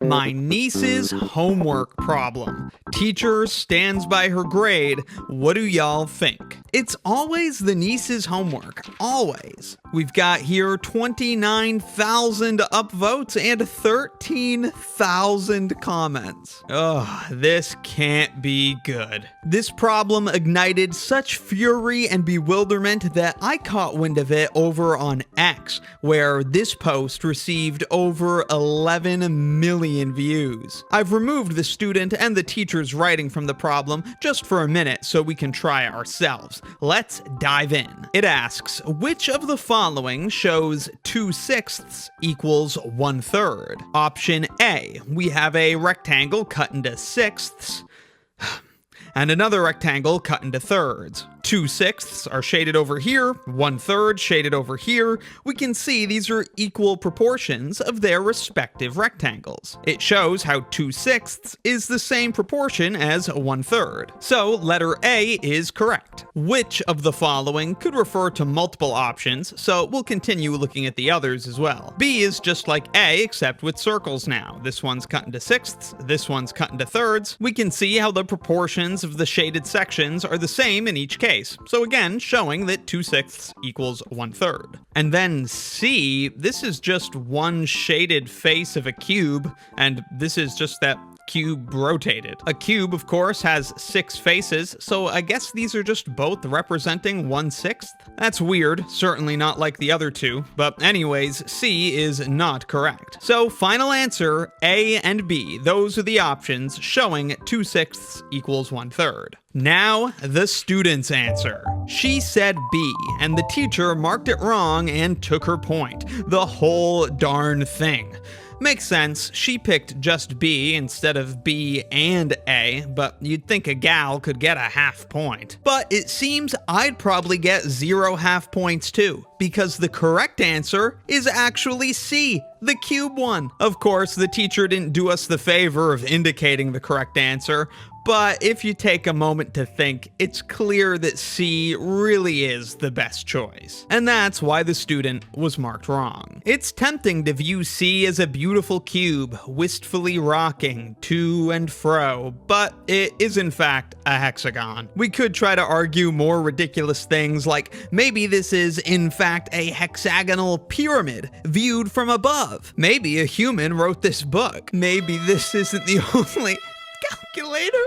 My niece's homework problem. Teacher stands by her grade. What do y'all think? It's always the niece's homework. Always. We've got here 29,000 upvotes and 13,000 comments. Ugh, this can't be good. This problem ignited such fury and bewilderment that I caught wind of it over on X, where this post received over 11 million views. I've removed the student and the teacher's writing from the problem just for a minute so we can try it ourselves. Let's dive in. It asks, which of the following shows 2/6 equals 1/3? Option A, we have a rectangle cut into sixths and another rectangle cut into thirds. 2/6 are shaded over here, 1/3 shaded over here. We can see these are equal proportions of their respective rectangles. It shows how 2/6 is the same proportion as 1/3. So letter A is correct. Which of the following could refer to multiple options, so we'll continue looking at the others as well. B is just like A except with circles now. This one's cut into sixths, this one's cut into thirds. We can see how the proportions of the shaded sections are the same in each case. So again, showing that 2/6 equals 1/3. And then C, this is just one shaded face of a cube, and this is just that cube rotated. A cube, of course, has 6 faces, so I guess these are just both representing 1/6? That's weird, certainly not like the other two, but anyways, C is not correct. So final answer, A and B, those are the options showing 2/6 equals 1/3. Now, the student's answer. She said B, and the teacher marked it wrong and took her point. The whole darn thing. Makes sense, she picked just B instead of B and A, but you'd think a gal could get a half point. But it seems I'd probably get 0 half points too, because the correct answer is actually C, the cube one. Of course, the teacher didn't do us the favor of indicating the correct answer, but if you take a moment to think, it's clear that C really is the best choice. And that's why the student was marked wrong. It's tempting to view C as a beautiful cube, wistfully rocking to and fro, but it is in fact a hexagon. We could try to argue more ridiculous things like maybe this is in fact a hexagonal pyramid viewed from above. Maybe a human wrote this book. Maybe this isn't the only calculator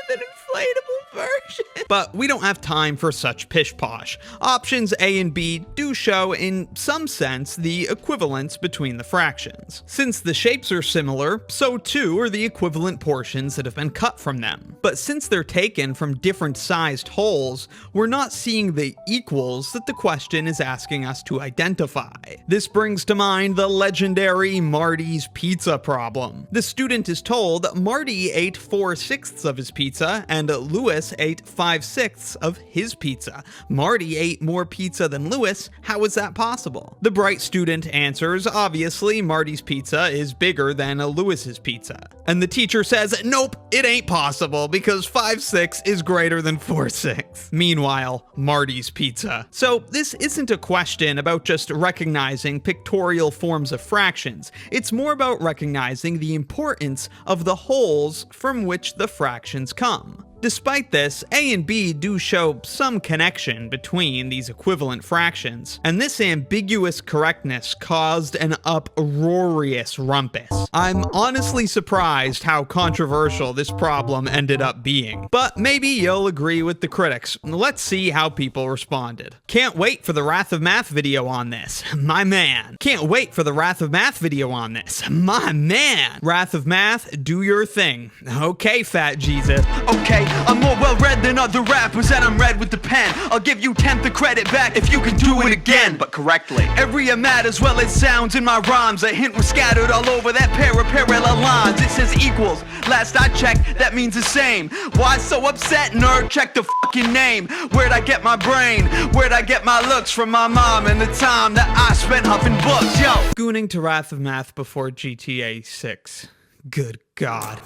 with an inflatable version. But we don't have time for such pish-posh. Options A and B do show, in some sense, the equivalence between the fractions. Since the shapes are similar, so too are the equivalent portions that have been cut from them. But since they're taken from different sized wholes, we're not seeing the equals that the question is asking us to identify. This brings to mind the legendary Marty's pizza problem. The student is told Marty ate 4/6 of his pizza and Lewis ate 5/6 of his pizza. Marty ate more pizza than Lewis. How is that possible? The bright student answers, obviously Marty's pizza is bigger than Lewis's pizza. And the teacher says, nope, it ain't possible because 5/6 is greater than 4/6. Meanwhile, Marty's pizza. So this isn't a question about just recognizing pictorial forms of fractions. It's more about recognizing the importance of the wholes from which the fractions come. Despite this, A and B do show some connection between these equivalent fractions, and this ambiguous correctness caused an uproarious rumpus. I'm honestly surprised how controversial this problem ended up being, but maybe you'll agree with the critics. Let's see how people responded. Can't wait for the Wrath of Math video on this, my man. Can't wait for the Wrath of Math video on this, my man. Wrath of Math, do your thing. Okay, Fat Jesus. Okay, I'm more well-read than other rappers, and I'm read with the pen. I'll give you 10th the credit back if you can do it again, but correctly. Every mat as well as sounds in my rhymes. A hint was scattered all over that pair of parallel lines. It says equals. Last I checked, that means the same. Why so upset, nerd? Check the fucking name. Where'd I get my brain? Where'd I get my looks? From my mom and the time that I spent huffing books, yo. Gooning to Wrath of Math before GTA 6. Good God.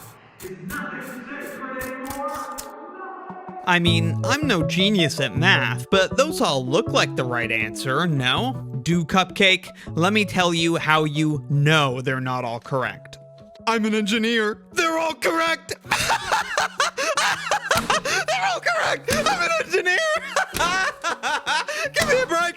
I mean, I'm no genius at math, but those all look like the right answer, no? Do Cupcake? Let me tell you how you know they're not all correct. I'm an engineer. They're all correct. They're all correct. I'm an engineer. Give me a break.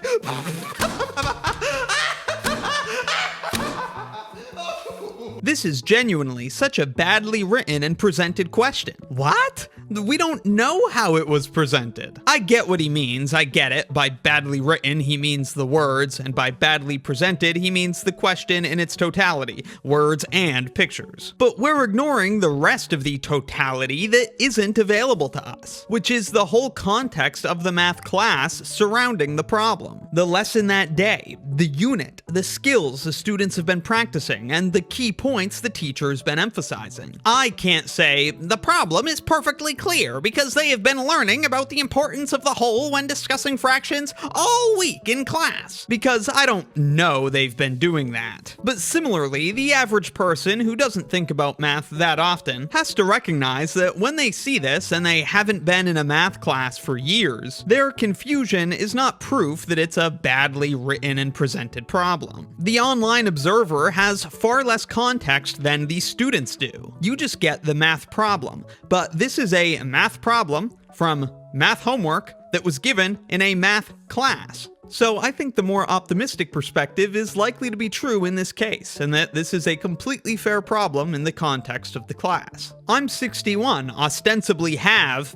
This is genuinely such a badly written and presented question. What? We don't know how it was presented. I get what he means, I get it. By badly written, he means the words, and by badly presented, he means the question in its totality, words and pictures. But we're ignoring the rest of the totality that isn't available to us, which is the whole context of the math class surrounding the problem. The lesson that day, the unit, the skills the students have been practicing, and the key points the teacher's been emphasizing. I can't say, the problem is perfectly clear because they have been learning about the importance of the whole when discussing fractions all week in class, because I don't know they've been doing that. But similarly, the average person who doesn't think about math that often has to recognize that when they see this and they haven't been in a math class for years, their confusion is not proof that it's a badly written and presented problem. The online observer has far less context than the students do. You just get the math problem, but this is a math problem from math homework that was given in a math class. So I think the more optimistic perspective is likely to be true in this case, and that this is a completely fair problem in the context of the class. I'm 61, ostensibly had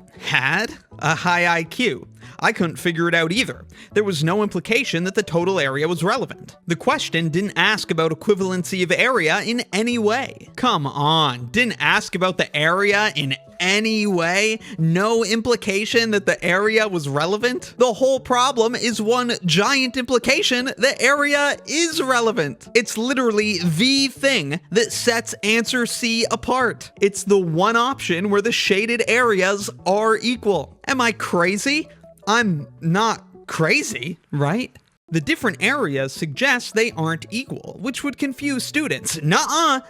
a high IQ. I couldn't figure it out either. There was no implication that the total area was relevant. The question didn't ask about equivalency of area in any way. Come on, didn't ask about the area in any way? No implication that the area was relevant? The whole problem is one giant implication the area is relevant. It's literally the thing that sets answer C apart. It's the one option where the shaded areas are equal. Am I crazy? I'm not crazy, right? The different areas suggest they aren't equal, which would confuse students. Nuh-uh.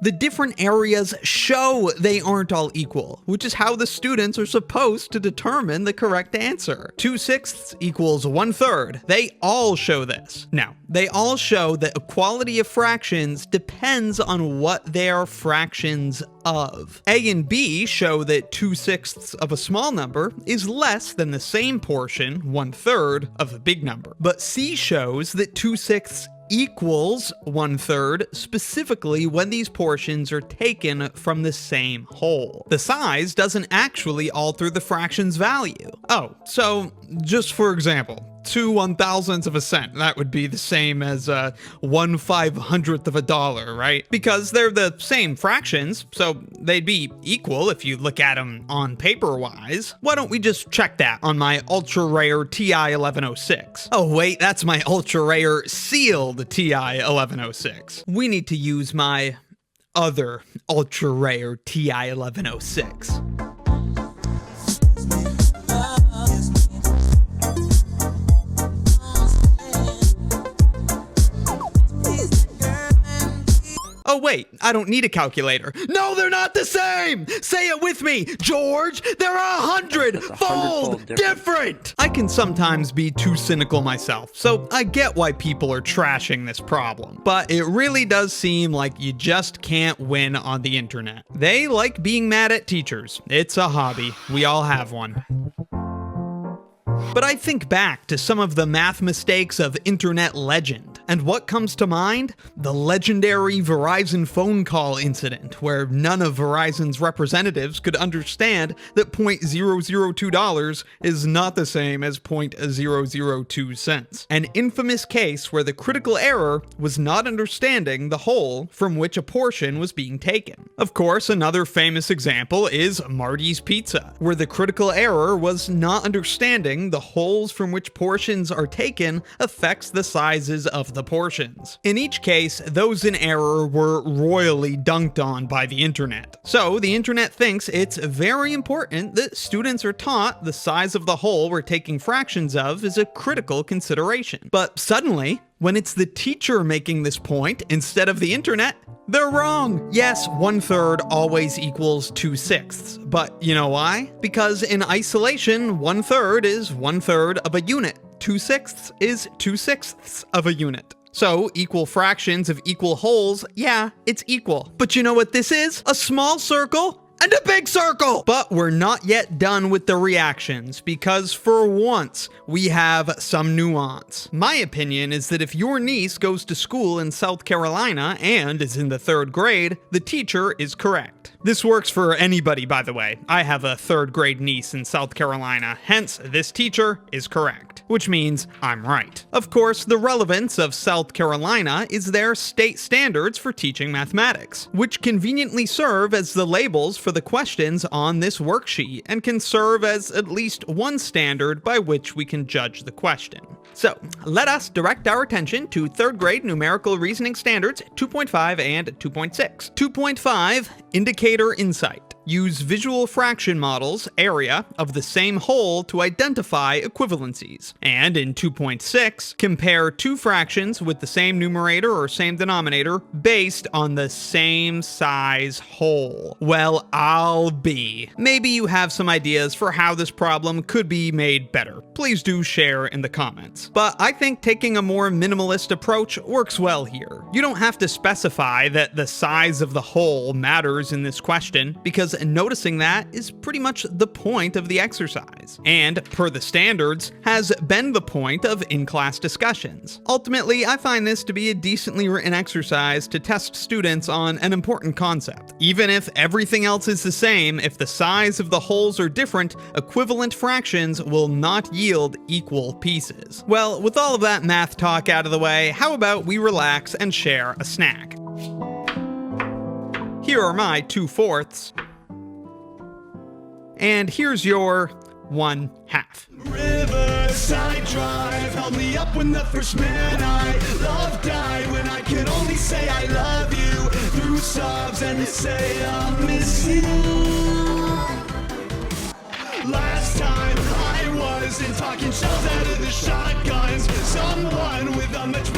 The different areas show they aren't all equal, which is how the students are supposed to determine the correct answer. 2/6 equals 1/3. They all show this. Now, they all show that equality of fractions depends on what they are fractions of. A and B show that 2/6 of a small number is less than the same portion, 1/3, of a big number. But C shows that 2/6 equals 1/3 specifically when these portions are taken from the same whole. The size doesn't actually alter the fraction's value. Oh, so just for example, 2 1,000ths of a cent. That would be the same as 1/500th of a dollar, right? Because they're the same fractions, so they'd be equal if you look at them on paper-wise. Why don't we just check that on my ultra-rare TI 1106? Oh wait, that's my ultra-rare sealed TI 1106. We need to use my other ultra-rare TI 1106. Oh wait, I don't need a calculator. No, they're not the same! Say it with me, George! They're 100-fold different! I can sometimes be too cynical myself, so I get why people are trashing this problem. But it really does seem like you just can't win on the internet. They like being mad at teachers. It's a hobby. We all have one. But I think back to some of the math mistakes of internet legend, and what comes to mind? The legendary Verizon phone call incident, where none of Verizon's representatives could understand that $0.002 is not the same as $0.002 cents. An infamous case where the critical error was not understanding the whole from which a portion was being taken. Of course, another famous example is Marty's Pizza, where the critical error was not understanding the holes from which portions are taken affects the sizes of the portions. In each case, those in error were royally dunked on by the internet. So the internet thinks it's very important that students are taught the size of the hole we're taking fractions of is a critical consideration. But suddenly, when it's the teacher making this point instead of the internet, they're wrong. Yes, 1/3 always equals 2/6. But you know why? Because in isolation, 1/3 is 1/3 of a unit. 2/6 is 2/6 of a unit. So, equal fractions of equal wholes, yeah, it's equal. But you know what this is? A small circle and a big circle! But we're not yet done with the reactions, because for once, we have some nuance. My opinion is that if your niece goes to school in South Carolina and is in the 3rd grade, the teacher is correct. This works for anybody, by the way. I have a 3rd grade niece in South Carolina, hence this teacher is correct, which means I'm right. Of course, the relevance of South Carolina is their state standards for teaching mathematics, which conveniently serve as the labels for the questions on this worksheet and can serve as at least one standard by which we can judge the question. So, let us direct our attention to 3rd grade numerical reasoning standards 2.5 and 2.6. 2.5, indicator insight. Use visual fraction models, area, of the same whole to identify equivalencies. And in 2.6, compare two fractions with the same numerator or same denominator based on the same size whole. Well, I'll be. Maybe you have some ideas for how this problem could be made better. Please do share in the comments. But I think taking a more minimalist approach works well here. You don't have to specify that the size of the whole matters in this question, because noticing that is pretty much the point of the exercise, and per the standards, has been the point of in-class discussions. Ultimately, I find this to be a decently written exercise to test students on an important concept. Even if everything else is the same, if the size of the wholes are different, equivalent fractions will not yield equal pieces. Well, with all of that math talk out of the way, how about we relax and share a snack? Here are my 2/4. And here's your 1/2. Riverside Drive held me up when the first man I loved died. When I could only say I love you through sobs and say I'll miss you. Last time I wasn't talking shells out of the shotguns. Someone with a much